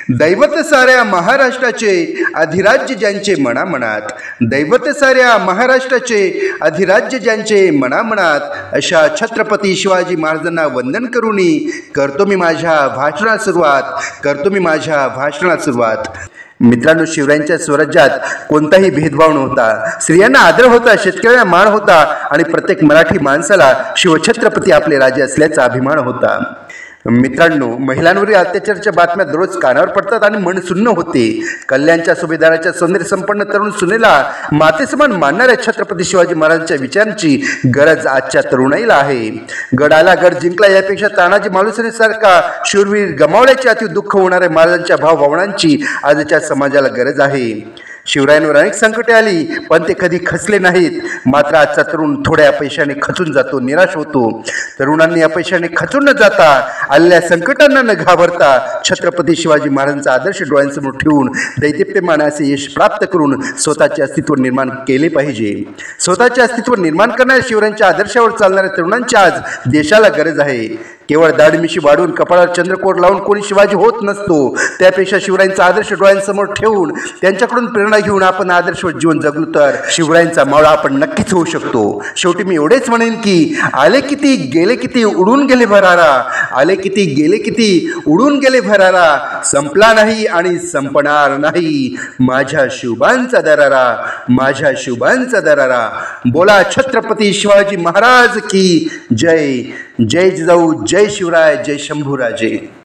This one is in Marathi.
दैवत साऱ्या महाराष्ट्राचे अधिराज्य ज्यांचे मनामनात, दैवत साऱ्या महाराष्ट्राचे अधिराज्य ज्यांचे मनामनात, अशा छत्रपती शिवाजी महाराजांना वंदन करूनी करतो मी माझ्या भाषणात सुरुवात। मित्रांनो, शिवरायांच्या स्वराज्यात कोणताही भेदभाव नव्हता, स्त्रियांना आदर होता, शेतकऱ्यांना मान होता आणि प्रत्येक मराठी माणसाला शिवछत्रपती आपले राजे असल्याचा अभिमान होता। मित्रांनो, महिलांवरील अत्याचाराच्या बातम्या दररोज कानावर पडतात आणि मन सुन्न होते। कल्याणच्या सुभेदाराच्या सौंदर्य संपन्न तरुण सुनेला मातेसमान मानणाऱ्या छत्रपती शिवाजी महाराजांच्या विचारांची गरज आजच्या तरुणाईला आहे। गड आला गड जिंकला यापेक्षा तानाजी मालुसरे सारखा शूरवीर गमावल्याचे अति दुःख होणाऱ्या महाराजांच्या भावभावनांची आजच्या समाजाला गरज आहे। शिवरायांवर अनेक संकटे आली, पण ते कधी खचले नाहीत। मात्र आजचा तरुण थोड्या अपयशाने खचून जातो, निराश होतो। तरुणांनी अपयशाने खचून न जाता, आलेल्या संकटांना न घाबरता छत्रपती शिवाजी महाराजांचा आदर्श डोळ्यांसमोर ठेवून दैदिप्यमान असे यश प्राप्त करून स्वतःचे अस्तित्व निर्माण केले पाहिजे। स्वतःचे अस्तित्व निर्माण करणाऱ्या शिवरायांच्या आदर्शावर चालणाऱ्या तरुणांची आज देशाला गरज आहे। केवळ दाढमिशी वाढवून कपाळावर चंद्रकोर लावून कोणी शिवाजी होत नसतो। त्यापेक्षा शिवरायांचा आदर्श डोळ्यांसमोर ठेवून त्यांच्याकडून प्रेरणा घेऊन आपण आदर्शवत जीवन जगलो तर शिवरायांचा मावळा आपण नक्कीच होऊ शकतो। शेवटी मी एवढेच म्हणेन की आले किती गेले किती उडून गेले भरारा, आले किती गेले किती उडून गेले भरारा, संपला नाही आणि संपणार नाही माझ्या शिवबांचा दरारा, माझ्या शिवबांचा दरारा। बोला छत्रपती शिवाजी महाराज की जय। जय जिजाऊ, जय शिवराय, जय शंभूराजे।